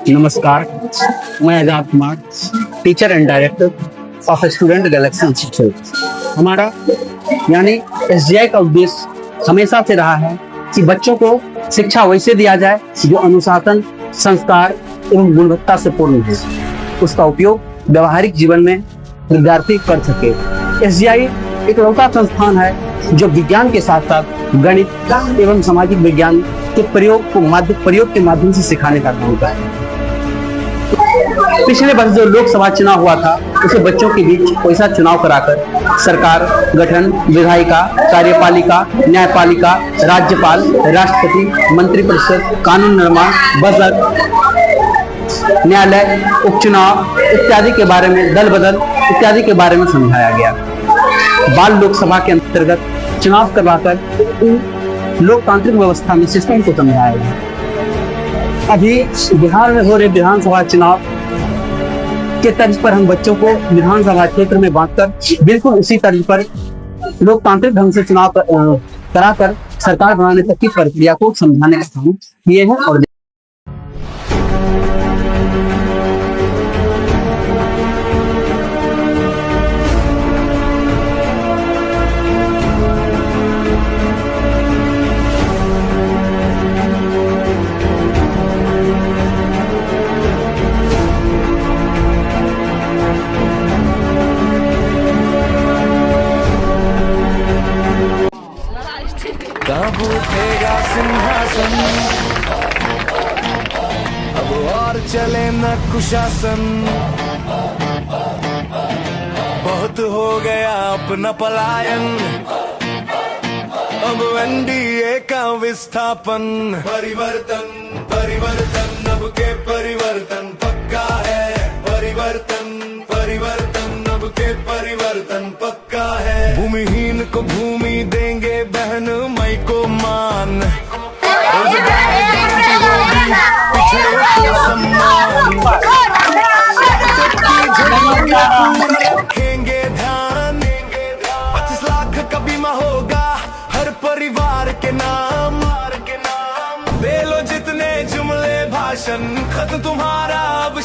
नमस्कार, मैं Azad Kumar, teacher and director of student galaxy institute. हमारा यानी एसजीआई का उद्देश्य हमेशा से रहा है कि बच्चों को शिक्षा वैसे दिया जाए जो अनुशासन, संस्कार एवं गुणवत्ता से पूर्ण हो। उसका उपयोग व्यवहारिक जीवन में विद्यार्थी कर सके। एसजीआई एक लौता संस्थान है जो विज्ञान के साथ साथ गणित एवं सामाजिक विज्ञान के प्रयोग के माध्यम से सिखाने का काम करता है। पिछले वर्ष जो लोकसभा चुनाव हुआ था उसे बच्चों के बीच वैसा चुनाव कराकर सरकार गठन, विधायिका, कार्यपालिका, न्यायपालिका, राज्यपाल, राष्ट्रपति, मंत्रिपरिषद, कानून निर्माण, बजट, न्यायालय, उपचुनाव इत्यादि के बारे में, दल बदल इत्यादि के बारे में समझाया गया। बाल लोकसभा के अंतर्गत चुनाव करवाकर लोकतांत्रिक व्यवस्था में सिस्टम को समझाया गया। अभी बिहार में हो रहे विधानसभा चुनाव के तर्ज पर हम बच्चों को विधानसभा क्षेत्र में बांटकर बिल्कुल उसी तर्ज पर लोकतांत्रिक ढंग से चुनाव कराकर सरकार बनाने तक की प्रक्रिया को समझाने का काम किए हैं। और कब उठेगा सिंहासन, अब और चले न कुशासन। बहुत हो गया अपना पलायन, अब एनडीए का विस्थापन। परिवर्तन परिवर्तन अब के परिवर्तन पक्का है। परिवर्तन परिवर्तन अब के परिवर्तन पक्का है। भूमिहीन को भूमि देंगे बहन, मई को मान। रोजगार गारंटी होगी, पिछड़ों को सम्मान। रखेंगे ध्यान, 25 लाख का बीमा होगा हर परिवार के नाम। दे लो जितने जुमले भाषण, खत तुम्हारा अब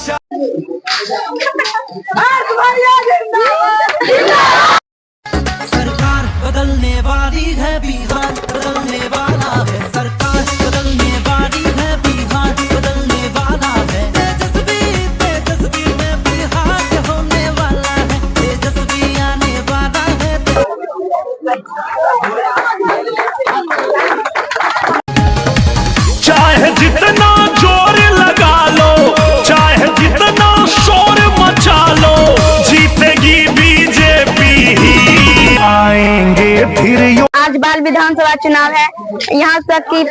सरकार बदलने वाली है, बिहार बदलने वाला है। सरकार बदलने वाली है, बिहार बदलने वाला है। तेजस्वी तेजस्वी में बिहार होने वाला है। तेजस्वी आने वाला है। चाहे जितना जोर लगा लो, चाहे जितना शोर मचा लो, जीतेगी बीजेपी ही आएंगे फिर। आज बाल विधानसभा चुनाव है। यहाँ तक की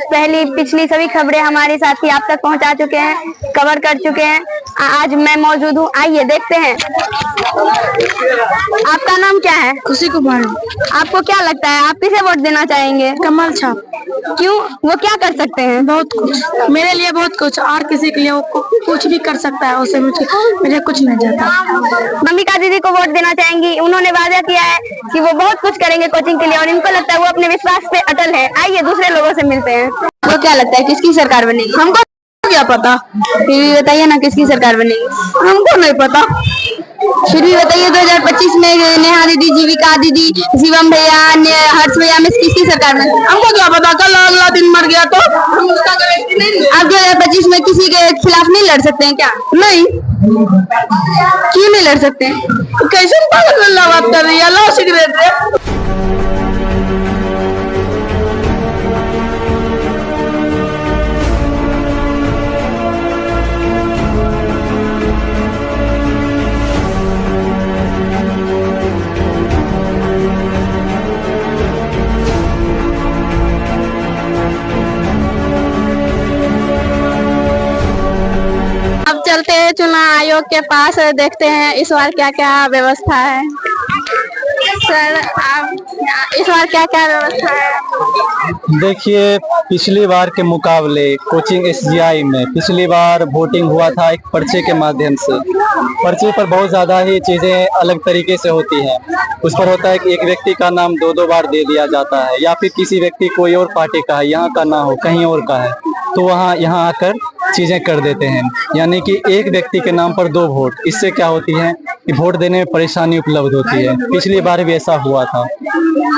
पिछली सभी खबरें हमारे साथी आप तक पहुँचा चुके हैं, कवर कर चुके हैं। आज मैं मौजूद हूँ, आइए देखते हैं। आपका नाम क्या है? खुशी कुमार। आपको क्या लगता है आप किसे वोट देना चाहेंगे? कमल छाप। क्यों? वो क्या कर सकते हैं? बहुत कुछ, मेरे लिए बहुत कुछ, और किसी के लिए वो कुछ भी कर सकता है। उसे मुझे कुछ नहीं जाता। मम्मिका दीदी को वोट देना चाहेंगी। उन्होंने वादा किया है कि वो बहुत कुछ करेंगे कोचिंग के लिए, और इनको लगता है वो अपने विश्वास पे अटल है। आइए दूसरे लोगों से मिलते हैं। वो क्या लगता है किसकी सरकार बनेगी? हमको क्या पता, फिर भी बताइए ना किसकी सरकार बनेगी? हमको नहीं पता। फिर भी बताइए 2025 में नेहा दीदी, जीविका दीदी, शिवम भैया, हर्ष भैया में किसकी सरकार बनेगी? हमको क्या पता, कल अगला दिन मर गया तो हम उसका गारंटी नहीं। आप 2025 में किसी के खिलाफ नहीं लड़ सकते हैं क्या? नहीं। क्यों नहीं लड़ सकते? कैसे पागल बात कर रही है? लो सिगरेट। चलते हैं चुनाव आयोग के पास, देखते हैं इस बार क्या क्या व्यवस्था है। सर आप इस बार क्या क्या व्यवस्था है? देखिए, पिछली बार के मुकाबले कोचिंग एसजीआई में पिछली बार वोटिंग हुआ था एक पर्चे के माध्यम से। पर्चे पर बहुत ज़्यादा ही चीज़ें अलग तरीके से होती हैं। उस पर होता है कि एक व्यक्ति का नाम दो बार दे दिया जाता है, या फिर किसी व्यक्ति कोई और पार्टी का है, यहाँ का ना हो कहीं और का है, तो यहाँ आकर चीजें कर देते हैं, यानी कि एक व्यक्ति के नाम पर 2 वोट। इससे क्या होती है कि वोट देने में परेशानी उपलब्ध होती है। पिछली बार भी ऐसा हुआ था।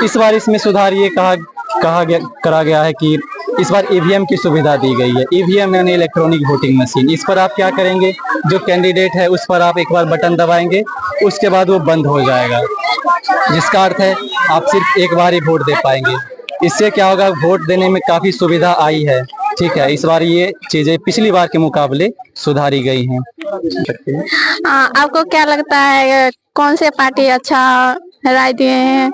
इस बार इसमें सुधार ये करा गया है कि इस बार ईवीएम की सुविधा दी गई है। ईवीएम यानी इलेक्ट्रॉनिक वोटिंग मशीन। इस पर आप क्या करेंगे, जो कैंडिडेट है उस पर आप एक बार बटन दबाएंगे, उसके बाद वो बंद हो जाएगा, जिसका अर्थ है आप सिर्फ एक बार ही वोट दे पाएंगे। इससे क्या होगा, वोट देने में काफी सुविधा आई है। ठीक है, इस बार ये चीजें पिछली बार के मुकाबले सुधारी गई हैं। आपको क्या लगता है कौन से पार्टी अच्छा राय दिए हैं?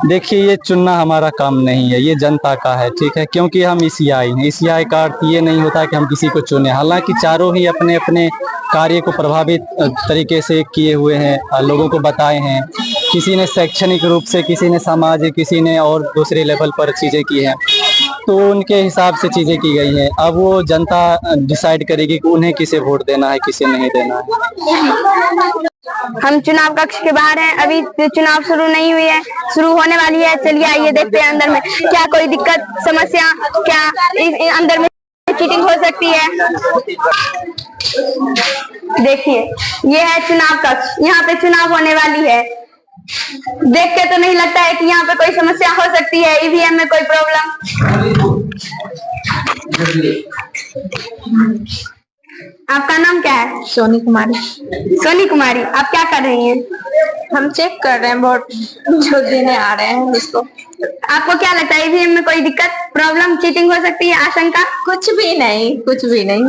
देखिए, ये चुनना हमारा काम नहीं है, ये जनता का है। ठीक है, क्योंकि हम ईसीआई हैं। ईसीआई का अर्थ ये नहीं होता कि हम किसी को चुने। हालांकि चारों ही अपने अपने कार्य को प्रभावित तरीके से किए हुए हैं, लोगों को बताए हैं। किसी ने शैक्षणिक रूप से, किसी ने सामाजिक, किसी ने और दूसरे लेवल पर चीजें की हैं, तो उनके हिसाब से चीजें की गई हैं। अब वो जनता डिसाइड करेगी कि उन्हें किसे वोट देना है, किसे नहीं देना है। हम चुनाव कक्ष के बाहर हैं, अभी चुनाव शुरू नहीं हुई है, शुरू होने वाली है। चलिए आइए देखते हैं अंदर में क्या कोई दिक्कत, समस्या, क्या अंदर में चीटिंग हो सकती है। देखिए, ये है चुनाव कक्ष, यहाँ पे चुनाव होने वाली है। देख के तो नहीं लगता है कि यहाँ पे कोई समस्या हो सकती है, ईवीएम में कोई प्रॉब्लम। आपका नाम क्या है? सोनी कुमारी। सोनी कुमारी, आप क्या कर रही हैं? हम चेक कर रहे हैं वोट जो देने आ रहे हैं उसको। आपको क्या लगता है ईवीएम में कोई दिक्कत, प्रॉब्लम, चीटिंग हो सकती है, आशंका? कुछ भी नहीं, कुछ भी नहीं।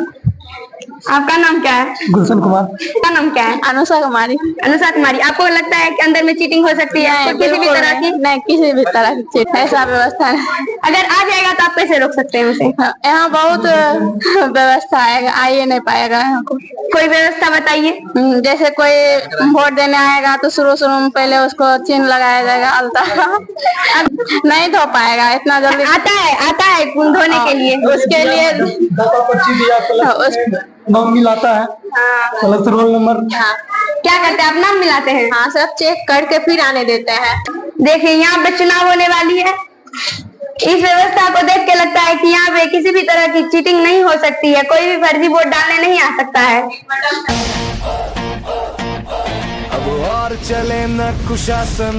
आपका नाम क्या है? गुलशन कुमार। आपका नाम क्या है? अनुषा कुमारी। अनुषा कुमारी, आपको लगता है कि अंदर में चीटिंग हो सकती है? किसी भी तरह की? नहीं, किसी भी तरह की चीट ऐसा व्यवस्था है। अगर आ जाएगा तो आप कैसे रोक सकते हैं उसे? यहाँ बहुत व्यवस्था है, आ ही नहीं पाएगा यहाँ को। कोई व्यवस्था बताइए। जैसे कोई वोट देने आएगा तो शुरू में पहले उसको चिन्ह लगाया जाएगा, अलता। अब नहीं धो पाएगा इतना जल्दी। आता है धोने के लिए, उसके लिए नाम मिलाता है, प्लस रोल नंबर। क्या करते हैं आप? नाम मिलाते हैं? हाँ, सब चेक करके फिर आने देते हैं। देखिए, यहाँ पे चुनाव होने वाली है। इस व्यवस्था को देख के लगता है कि यहाँ पे किसी भी तरह की चीटिंग नहीं हो सकती है, कोई भी फर्जी वोट डालने नहीं आ सकता है। अब और चले न कुशासन,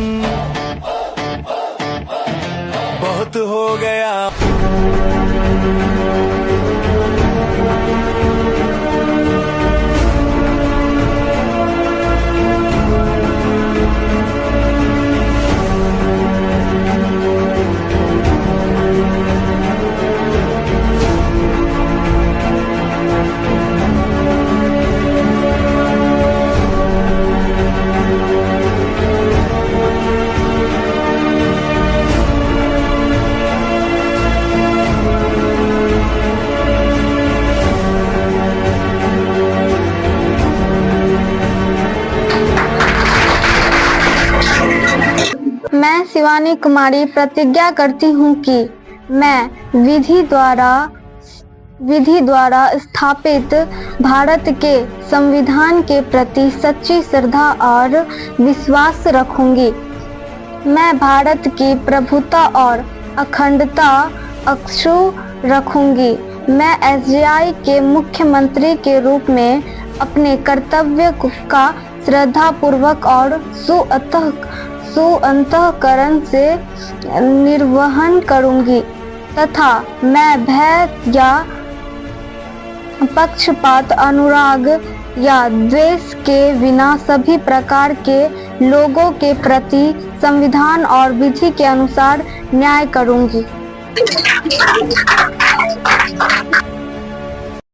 बहुत हो गया। मैं शिवानी कुमारी प्रतिज्ञा करती हूँ कि मैं विधि द्वारा स्थापित भारत के संविधान के प्रति सच्ची श्रद्धा और विश्वास रखूंगी। मैं भारत की प्रभुता और अखंडता अक्षुण्ण रखूंगी। मैं एसजीआई के मुख्यमंत्री के रूप में अपने कर्तव्य का श्रद्धापूर्वक और सुअंतःकरण से निर्वहन करूंगी तथा मैं भय या पक्षपात, अनुराग या द्वेष के बिना सभी प्रकार के लोगों के प्रति संविधान और विधि के अनुसार न्याय करूंगी।